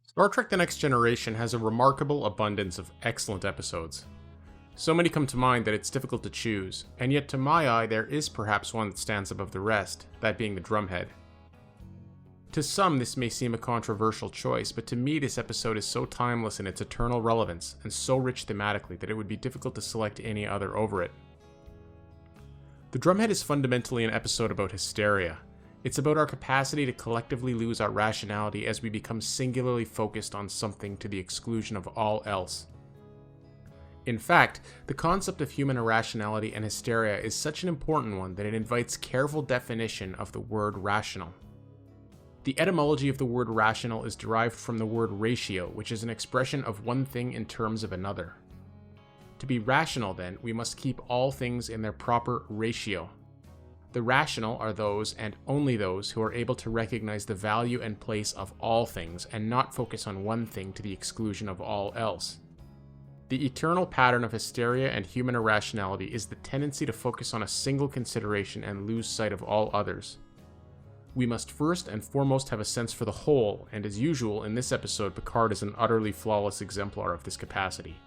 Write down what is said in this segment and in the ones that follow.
Star Trek The Next Generation has a remarkable abundance of excellent episodes. So many come to mind that it's difficult to choose, and yet to my eye there is perhaps one that stands above the rest, that being the Drumhead. To some this may seem a controversial choice, but to me this episode is so timeless in its eternal relevance, and so rich thematically that it would be difficult to select any other over it. The Drumhead is fundamentally an episode about hysteria. It's about our capacity to collectively lose our rationality as we become singularly focused on something to the exclusion of all else. In fact, the concept of human irrationality and hysteria is such an important one that it invites careful definition of the word rational. The etymology of the word rational is derived from the word ratio, which is an expression of one thing in terms of another. To be rational, then, we must keep all things in their proper ratio. The rational are those, and only those, who are able to recognize the value and place of all things and not focus on one thing to the exclusion of all else. The eternal pattern of hysteria and human irrationality is the tendency to focus on a single consideration and lose sight of all others. We must first and foremost have a sense for the whole, and as usual, in this episode, Picard is an utterly flawless exemplar of this capacity.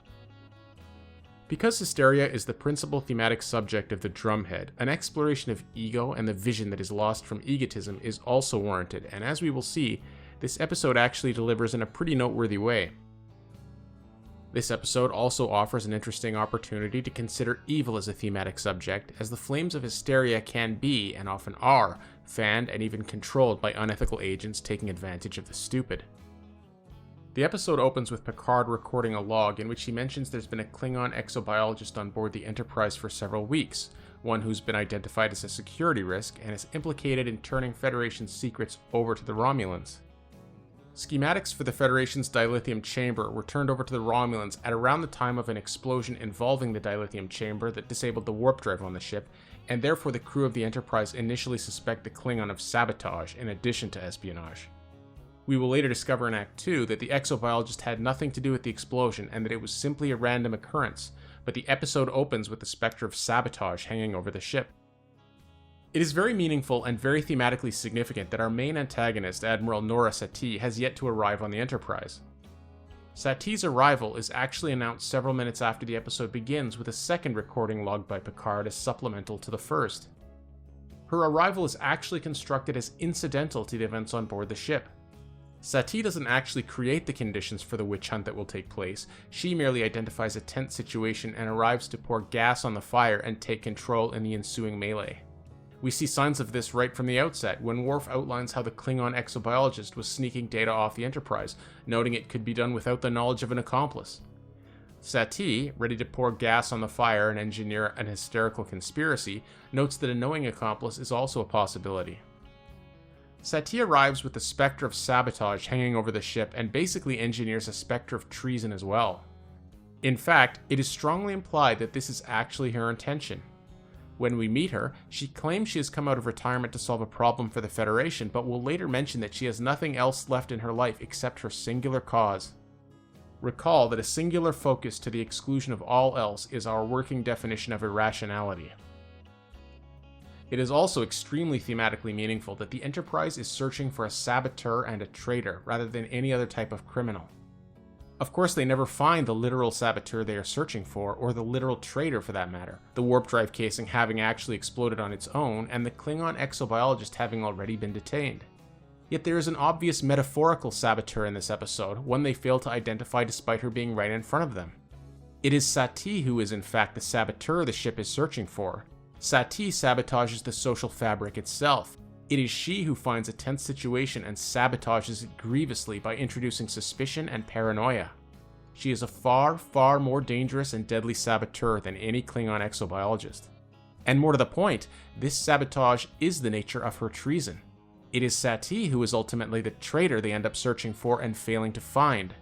Because hysteria is the principal thematic subject of the Drumhead, an exploration of ego and the vision that is lost from egotism is also warranted, and as we will see, this episode actually delivers in a pretty noteworthy way. This episode also offers an interesting opportunity to consider evil as a thematic subject, as the flames of hysteria can be, and often are, fanned and even controlled by unethical agents taking advantage of the stupid. The episode opens with Picard recording a log in which he mentions there's been a Klingon exobiologist on board the Enterprise for several weeks, one who's been identified as a security risk and is implicated in turning Federation secrets over to the Romulans. Schematics for the Federation's dilithium chamber were turned over to the Romulans at around the time of an explosion involving the dilithium chamber that disabled the warp drive on the ship, and therefore the crew of the Enterprise initially suspect the Klingon of sabotage in addition to espionage. We will later discover in Act 2 that the exobiologist had nothing to do with the explosion and that it was simply a random occurrence, but the episode opens with the specter of sabotage hanging over the ship. It is very meaningful and very thematically significant that our main antagonist, Admiral Nora Satie, has yet to arrive on the Enterprise. Satie's arrival is actually announced several minutes after the episode begins, with a second recording logged by Picard as supplemental to the first. Her arrival is actually constructed as incidental to the events on board the ship. Satie doesn't actually create the conditions for the witch hunt that will take place, she merely identifies a tense situation and arrives to pour gas on the fire and take control in the ensuing melee. We see signs of this right from the outset, when Worf outlines how the Klingon exobiologist was sneaking data off the Enterprise, noting it could be done without the knowledge of an accomplice. Satie, ready to pour gas on the fire and engineer an hysterical conspiracy, notes that a knowing accomplice is also a possibility. Satie arrives with the specter of sabotage hanging over the ship and basically engineers a specter of treason as well. In fact, it is strongly implied that this is actually her intention. When we meet her, she claims she has come out of retirement to solve a problem for the Federation, but will later mention that she has nothing else left in her life except her singular cause. Recall that a singular focus to the exclusion of all else is our working definition of irrationality. It is also extremely thematically meaningful that the Enterprise is searching for a saboteur and a traitor, rather than any other type of criminal. Of course, they never find the literal saboteur they are searching for, or the literal traitor for that matter, the warp drive casing having actually exploded on its own, and the Klingon exobiologist having already been detained. Yet there is an obvious metaphorical saboteur in this episode, one they fail to identify despite her being right in front of them. It is Satie who is in fact the saboteur the ship is searching for. Satie sabotages the social fabric itself. It is she who finds a tense situation and sabotages it grievously by introducing suspicion and paranoia. She is a far, far more dangerous and deadly saboteur than any Klingon exobiologist. And more to the point, this sabotage is the nature of her treason. It is Satie who is ultimately the traitor they end up searching for and failing to find.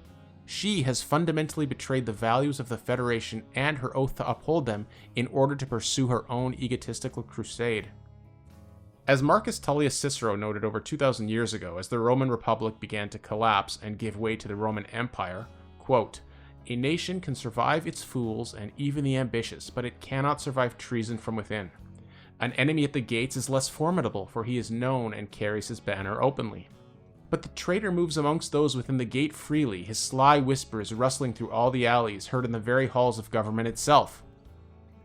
She has fundamentally betrayed the values of the Federation and her oath to uphold them in order to pursue her own egotistical crusade. As Marcus Tullius Cicero noted over 2,000 years ago, as the Roman Republic began to collapse and give way to the Roman Empire, quote, "A nation can survive its fools and even the ambitious, but it cannot survive treason from within. An enemy at the gates is less formidable, for he is known and carries his banner openly. But the traitor moves amongst those within the gate freely, his sly whispers rustling through all the alleys, heard in the very halls of government itself.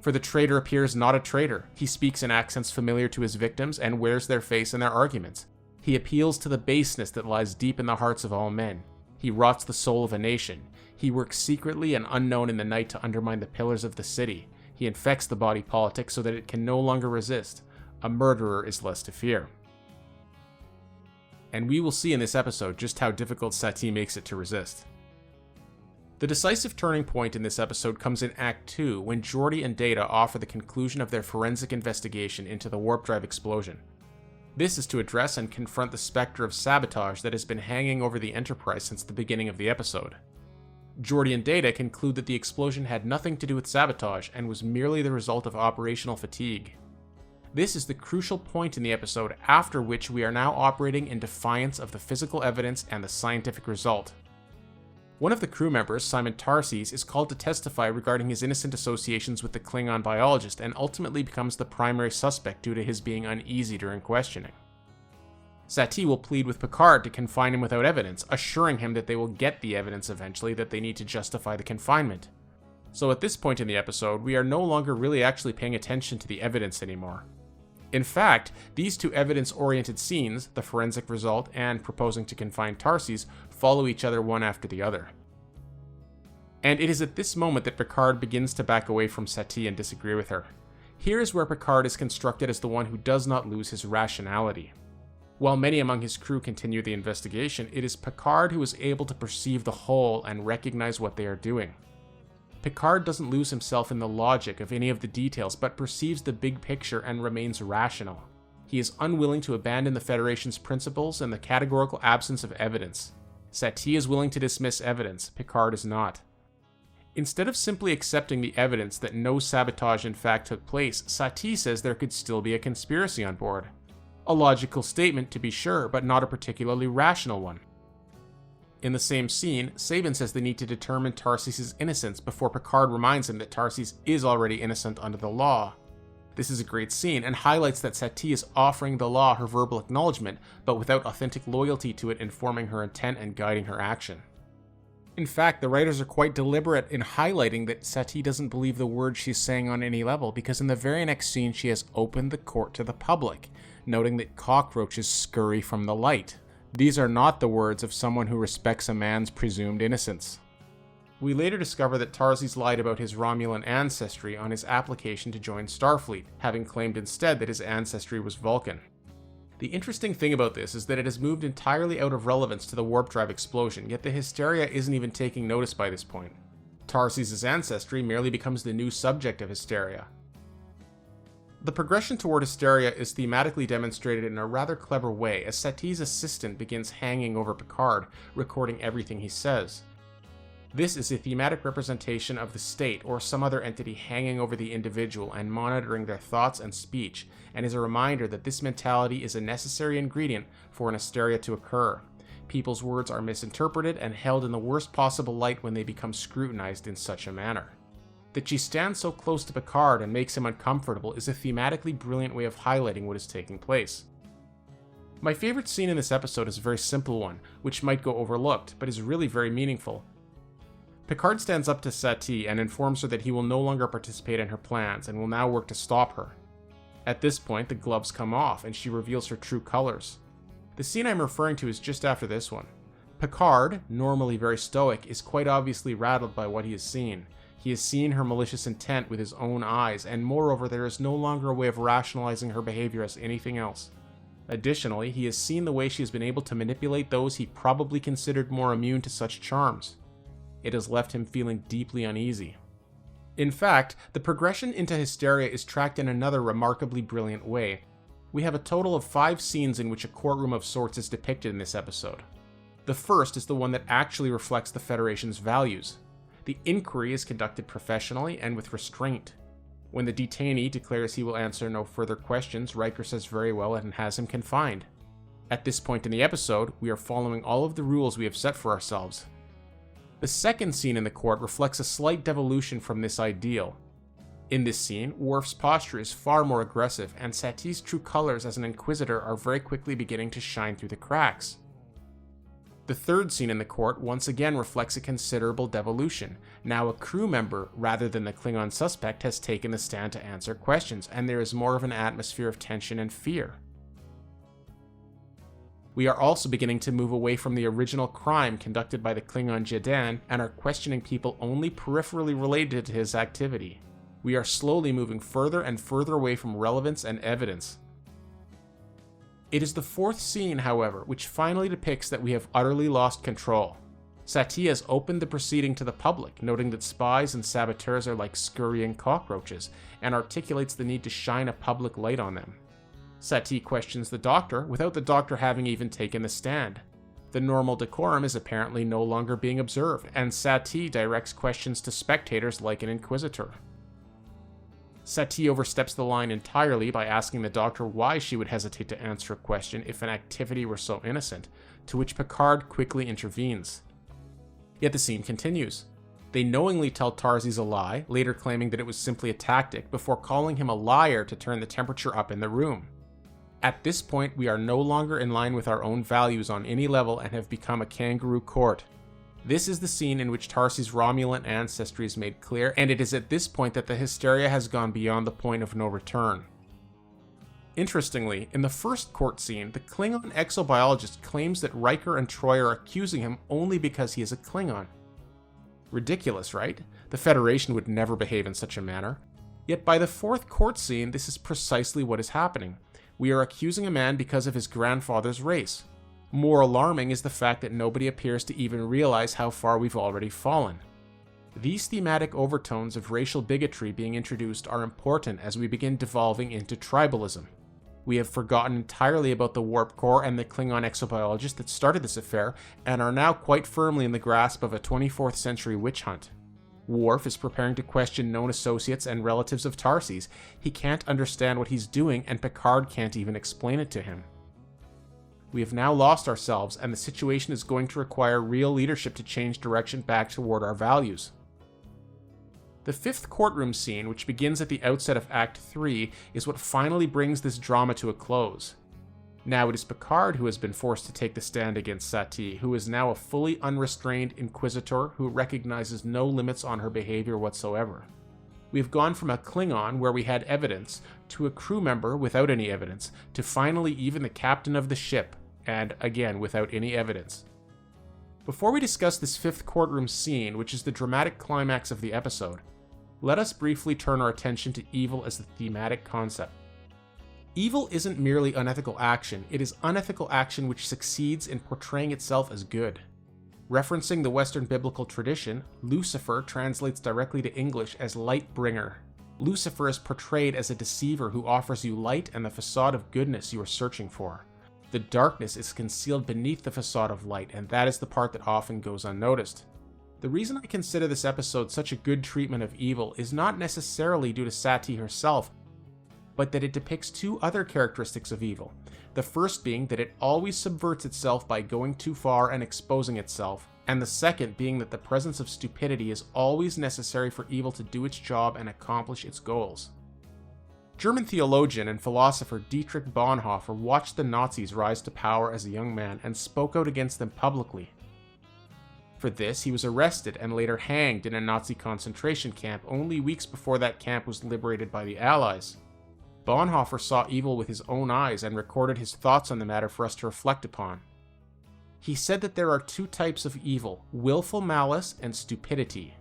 For the traitor appears not a traitor. He speaks in accents familiar to his victims and wears their face in their arguments. He appeals to the baseness that lies deep in the hearts of all men. He rots the soul of a nation. He works secretly and unknown in the night to undermine the pillars of the city. He infects the body politic so that it can no longer resist. A murderer is less to fear. And we will see in this episode just how difficult Sati makes it to resist. The decisive turning point in this episode comes in Act 2, when Geordi and Data offer the conclusion of their forensic investigation into the warp drive explosion. This is to address and confront the specter of sabotage that has been hanging over the Enterprise since the beginning of the episode. Geordi and Data conclude that the explosion had nothing to do with sabotage and was merely the result of operational fatigue. This is the crucial point in the episode, after which we are now operating in defiance of the physical evidence and the scientific result. One of the crew members, Simon Tarses, is called to testify regarding his innocent associations with the Klingon biologist and ultimately becomes the primary suspect due to his being uneasy during questioning. Sati will plead with Picard to confine him without evidence, assuring him that they will get the evidence eventually that they need to justify the confinement. So at this point in the episode, we are no longer really actually paying attention to the evidence anymore. In fact, these two evidence-oriented scenes, the forensic result and proposing to confine Tarses, follow each other one after the other. And it is at this moment that Picard begins to back away from Sati and disagree with her. Here is where Picard is constructed as the one who does not lose his rationality. While many among his crew continue the investigation, it is Picard who is able to perceive the whole and recognize what they are doing. Picard doesn't lose himself in the logic of any of the details, but perceives the big picture and remains rational. He is unwilling to abandon the Federation's principles and the categorical absence of evidence. Sati is willing to dismiss evidence, Picard is not. Instead of simply accepting the evidence that no sabotage in fact took place, Sati says there could still be a conspiracy on board. A logical statement, to be sure, but not a particularly rational one. In the same scene, Sabin says they need to determine Tarses' innocence before Picard reminds him that Tarses is already innocent under the law. This is a great scene and highlights that Sati is offering the law her verbal acknowledgement, but without authentic loyalty to it informing her intent and guiding her action. In fact, the writers are quite deliberate in highlighting that Sati doesn't believe the words she's saying on any level, because in the very next scene she has opened the court to the public, noting that cockroaches scurry from the light. These are not the words of someone who respects a man's presumed innocence. We later discover that Tarses lied about his Romulan ancestry on his application to join Starfleet, having claimed instead that his ancestry was Vulcan. The interesting thing about this is that it has moved entirely out of relevance to the warp drive explosion, yet the hysteria isn't even taking notice by this point. Tarses' ancestry merely becomes the new subject of hysteria. The progression toward hysteria is thematically demonstrated in a rather clever way, as Sati's assistant begins hanging over Picard, recording everything he says. This is a thematic representation of the state or some other entity hanging over the individual and monitoring their thoughts and speech, and is a reminder that this mentality is a necessary ingredient for an hysteria to occur. People's words are misinterpreted and held in the worst possible light when they become scrutinized in such a manner. That she stands so close to Picard and makes him uncomfortable is a thematically brilliant way of highlighting what is taking place. My favorite scene in this episode is a very simple one, which might go overlooked, but is really very meaningful. Picard stands up to Sati and informs her that he will no longer participate in her plans and will now work to stop her. At this point, the gloves come off and she reveals her true colors. The scene I'm referring to is just after this one. Picard, normally very stoic, is quite obviously rattled by what he has seen. He has seen her malicious intent with his own eyes, and moreover there is no longer a way of rationalizing her behavior as anything else. Additionally, he has seen the way she has been able to manipulate those he probably considered more immune to such charms. It has left him feeling deeply uneasy. In fact, the progression into hysteria is tracked in another remarkably brilliant way. We have a total of 5 scenes in which a courtroom of sorts is depicted in this episode. The first is the one that actually reflects the Federation's values. The inquiry is conducted professionally and with restraint. When the detainee declares he will answer no further questions, Riker says very well and has him confined. At this point in the episode, we are following all of the rules we have set for ourselves. The second scene in the court reflects a slight devolution from this ideal. In this scene, Worf's posture is far more aggressive, and Sati's true colors as an Inquisitor are very quickly beginning to shine through the cracks. The third scene in the court once again reflects a considerable devolution. Now a crew member, rather than the Klingon suspect, has taken the stand to answer questions, and there is more of an atmosphere of tension and fear. We are also beginning to move away from the original crime conducted by the Klingon Jedan and are questioning people only peripherally related to his activity. We are slowly moving further and further away from relevance and evidence. It is the fourth scene, however, which finally depicts that we have utterly lost control. Satie has opened the proceeding to the public, noting that spies and saboteurs are like scurrying cockroaches, and articulates the need to shine a public light on them. Satie questions the Doctor without the Doctor having even taken the stand. The normal decorum is apparently no longer being observed, and Satie directs questions to spectators like an inquisitor. Satie oversteps the line entirely by asking the Doctor why she would hesitate to answer a question if an activity were so innocent, to which Picard quickly intervenes. Yet the scene continues. They knowingly tell Tarsi's a lie, later claiming that it was simply a tactic, before calling him a liar to turn the temperature up in the room. At this point, we are no longer in line with our own values on any level and have become a kangaroo court. This is the scene in which Tarsi's Romulan ancestry is made clear, and it is at this point that the hysteria has gone beyond the point of no return. Interestingly, in the first court scene, the Klingon exobiologist claims that Riker and Troi are accusing him only because he is a Klingon. Ridiculous, right? The Federation would never behave in such a manner. Yet by the fourth court scene, this is precisely what is happening. We are accusing a man because of his grandfather's race. More alarming is the fact that nobody appears to even realize how far we've already fallen. These thematic overtones of racial bigotry being introduced are important as we begin devolving into tribalism. We have forgotten entirely about the Warp Core and the Klingon exobiologist that started this affair, and are now quite firmly in the grasp of a 24th century witch hunt. Worf is preparing to question known associates and relatives of Tarsi's. He can't understand what he's doing, and Picard can't even explain it to him. We have now lost ourselves, and the situation is going to require real leadership to change direction back toward our values. The fifth courtroom scene, which begins at the outset of Act 3, is what finally brings this drama to a close. Now it is Picard who has been forced to take the stand against Satie, who is now a fully unrestrained inquisitor who recognizes no limits on her behavior whatsoever. We have gone from a Klingon where we had evidence, to a crew member without any evidence, to finally even the captain of the ship, and again without any evidence. Before we discuss this fifth courtroom scene, which is the dramatic climax of the episode, let us briefly turn our attention to evil as the thematic concept. Evil isn't merely unethical action, it is unethical action which succeeds in portraying itself as good. Referencing the Western biblical tradition, Lucifer translates directly to English as light bringer. Lucifer is portrayed as a deceiver who offers you light and the facade of goodness you are searching for. The darkness is concealed beneath the facade of light, and that is the part that often goes unnoticed. The reason I consider this episode such a good treatment of evil is not necessarily due to Satie herself, but that it depicts two other characteristics of evil. The first being that it always subverts itself by going too far and exposing itself, and the second being that the presence of stupidity is always necessary for evil to do its job and accomplish its goals. German theologian and philosopher Dietrich Bonhoeffer watched the Nazis rise to power as a young man and spoke out against them publicly. For this, he was arrested and later hanged in a Nazi concentration camp only weeks before that camp was liberated by the Allies. Bonhoeffer saw evil with his own eyes and recorded his thoughts on the matter for us to reflect upon. He said that there are two types of evil, willful malice and stupidity.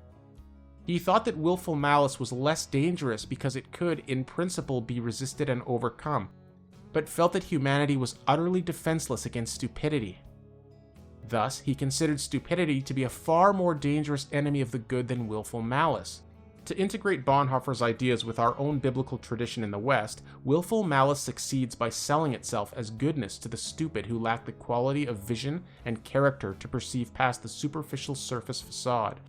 He thought that willful malice was less dangerous because it could, in principle, be resisted and overcome, but felt that humanity was utterly defenseless against stupidity. Thus, he considered stupidity to be a far more dangerous enemy of the good than willful malice. To integrate Bonhoeffer's ideas with our own biblical tradition in the West, willful malice succeeds by selling itself as goodness to the stupid who lack the quality of vision and character to perceive past the superficial surface facade.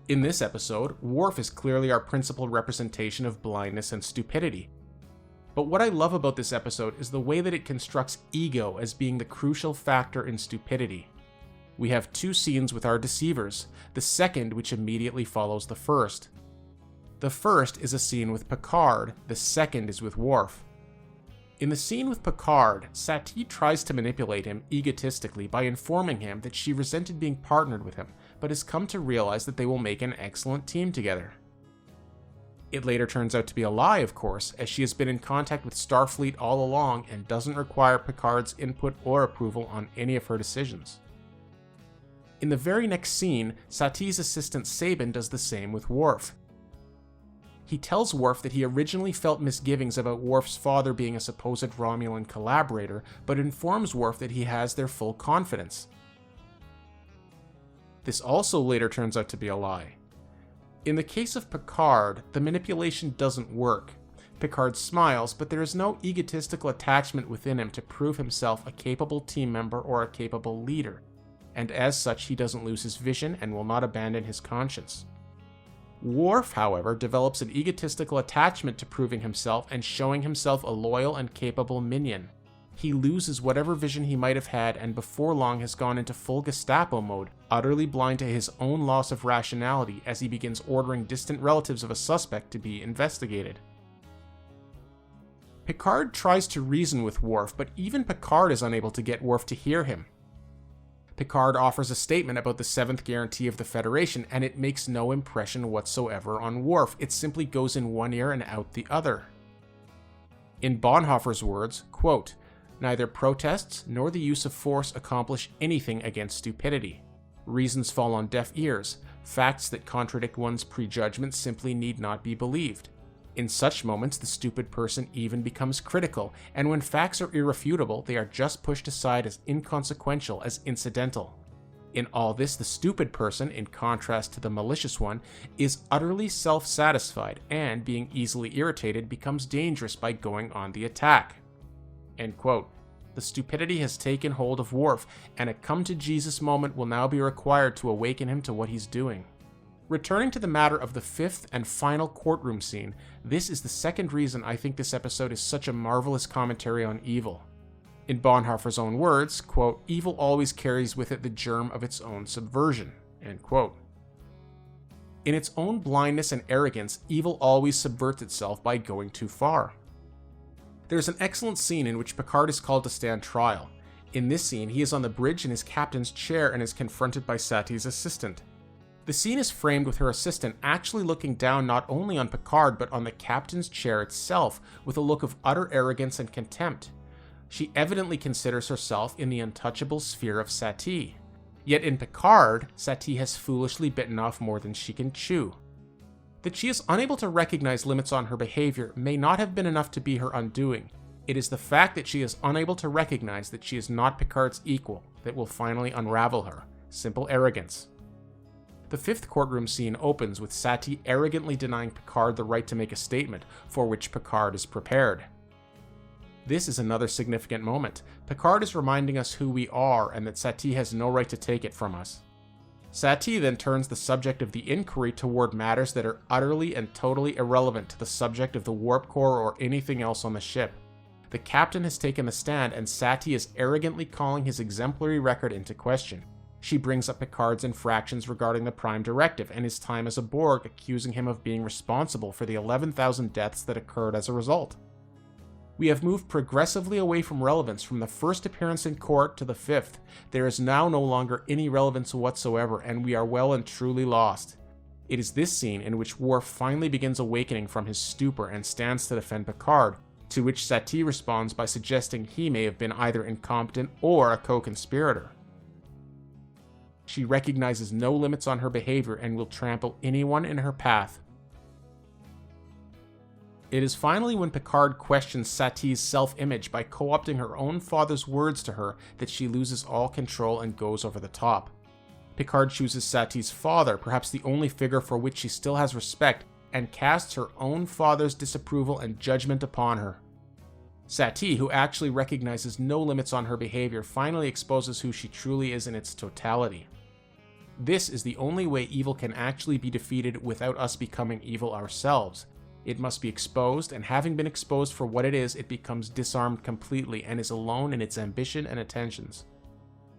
In this episode, Worf is clearly our principal representation of blindness and stupidity. But what I love about this episode is the way that it constructs ego as being the crucial factor in stupidity. We have two scenes with our deceivers, the second which immediately follows the first. The first is a scene with Picard, the second is with Worf. In the scene with Picard, Satie tries to manipulate him egotistically by informing him that she resented being partnered with him, but has come to realize that they will make an excellent team together. It later turns out to be a lie, of course, as she has been in contact with Starfleet all along and doesn't require Picard's input or approval on any of her decisions. In the very next scene, Satie's assistant Sabin does the same with Worf. He tells Worf that he originally felt misgivings about Worf's father being a supposed Romulan collaborator, but informs Worf that he has their full confidence. This also later turns out to be a lie. In the case of Picard, the manipulation doesn't work. Picard smiles, but there is no egotistical attachment within him to prove himself a capable team member or a capable leader, and as such he doesn't lose his vision and will not abandon his conscience. Worf, however, develops an egotistical attachment to proving himself and showing himself a loyal and capable minion. He loses whatever vision he might have had and before long has gone into full Gestapo mode, utterly blind to his own loss of rationality as he begins ordering distant relatives of a suspect to be investigated. Picard tries to reason with Worf, but even Picard is unable to get Worf to hear him. Picard offers a statement about the seventh guarantee of the Federation, and it makes no impression whatsoever on Worf. It simply goes in one ear and out the other. In Bonhoeffer's words, quote, "Neither protests nor the use of force accomplish anything against stupidity. Reasons fall on deaf ears. Facts that contradict one's prejudgment simply need not be believed. In such moments, the stupid person even becomes critical, and when facts are irrefutable, they are just pushed aside as inconsequential, as incidental. In all this, the stupid person, in contrast to the malicious one, is utterly self-satisfied, and, being easily irritated, becomes dangerous by going on the attack." End quote. The stupidity has taken hold of Worf, and a come-to-Jesus moment will now be required to awaken him to what he's doing. Returning to the matter of the fifth and final courtroom scene, this is the second reason I think this episode is such a marvelous commentary on evil. In Bonhoeffer's own words, quote, "Evil always carries with it the germ of its own subversion." End quote. In its own blindness and arrogance, evil always subverts itself by going too far. There's an excellent scene in which Picard is called to stand trial. In this scene, he is on the bridge in his captain's chair and is confronted by Satie's assistant. The scene is framed with her assistant actually looking down not only on Picard but on the captain's chair itself with a look of utter arrogance and contempt. She evidently considers herself in the untouchable sphere of Satie. Yet in Picard, Satie has foolishly bitten off more than she can chew. That she is unable to recognize limits on her behavior may not have been enough to be her undoing. It is the fact that she is unable to recognize that she is not Picard's equal that will finally unravel her. Simple arrogance. The fifth courtroom scene opens with Satie arrogantly denying Picard the right to make a statement, for which Picard is prepared. This is another significant moment. Picard is reminding us who we are and that Satie has no right to take it from us. Satie then turns the subject of the inquiry toward matters that are utterly and totally irrelevant to the subject of the warp core or anything else on the ship. The captain has taken the stand and Satie is arrogantly calling his exemplary record into question. She brings up Picard's infractions regarding the Prime Directive and his time as a Borg, accusing him of being responsible for the 11,000 deaths that occurred as a result. We have moved progressively away from relevance from the first appearance in court to the fifth. There is now no longer any relevance whatsoever, and we are well and truly lost. It is this scene in which Worf finally begins awakening from his stupor and stands to defend Picard, to which Satie responds by suggesting he may have been either incompetent or a co-conspirator. She recognizes no limits on her behavior and will trample anyone in her path. It is finally when Picard questions Satie's self-image by co-opting her own father's words to her that she loses all control and goes over the top. Picard chooses Satie's father, perhaps the only figure for which she still has respect, and casts her own father's disapproval and judgment upon her. Satie, who actually recognizes no limits on her behavior, finally exposes who she truly is in its totality. This is the only way evil can actually be defeated without us becoming evil ourselves. It must be exposed, and having been exposed for what it is, it becomes disarmed completely and is alone in its ambition and attentions.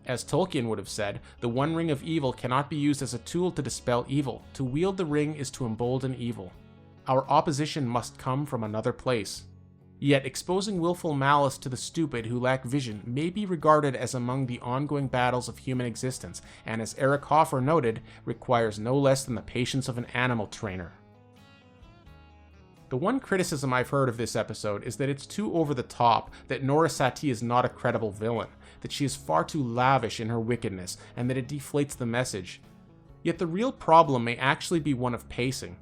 As Tolkien would have said, the One Ring of Evil cannot be used as a tool to dispel evil. To wield the ring is to embolden evil. Our opposition must come from another place. Yet exposing willful malice to the stupid who lack vision may be regarded as among the ongoing battles of human existence, and as Eric Hoffer noted, requires no less than the patience of an animal trainer. The one criticism I've heard of this episode is that it's too over the top, that Nora Satie is not a credible villain, that she is far too lavish in her wickedness, and that it deflates the message. Yet the real problem may actually be one of pacing.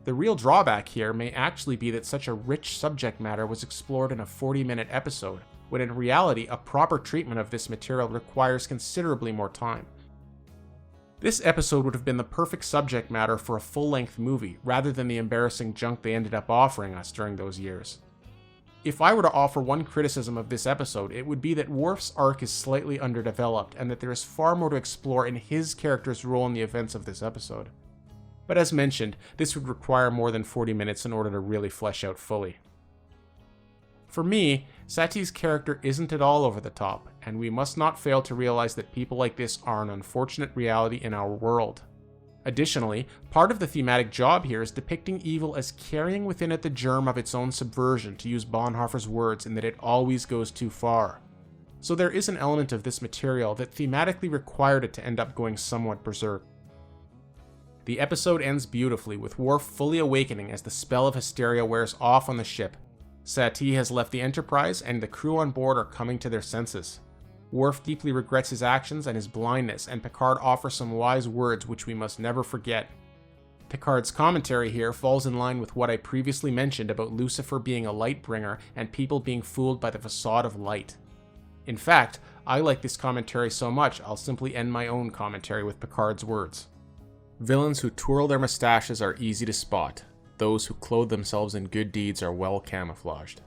The real drawback here may actually be that such a rich subject matter was explored in a 40-minute episode, when in reality a proper treatment of this material requires considerably more time. This episode would have been the perfect subject matter for a full-length movie, rather than the embarrassing junk they ended up offering us during those years. If I were to offer one criticism of this episode, it would be that Worf's arc is slightly underdeveloped, and that there is far more to explore in his character's role in the events of this episode. But as mentioned, this would require more than 40 minutes in order to really flesh out fully. For me, Satie's character isn't at all over the top, and we must not fail to realize that people like this are an unfortunate reality in our world. Additionally, part of the thematic job here is depicting evil as carrying within it the germ of its own subversion, to use Bonhoeffer's words, in that it always goes too far. So there is an element of this material that thematically required it to end up going somewhat berserk. The episode ends beautifully, with Worf fully awakening as the spell of hysteria wears off on the ship. Satie has left the Enterprise, and the crew on board are coming to their senses. Worf deeply regrets his actions and his blindness, and Picard offers some wise words which we must never forget. Picard's commentary here falls in line with what I previously mentioned about Lucifer being a light bringer and people being fooled by the facade of light. In fact, I like this commentary so much I'll simply end my own commentary with Picard's words. Villains who twirl their mustaches are easy to spot. Those who clothe themselves in good deeds are well camouflaged.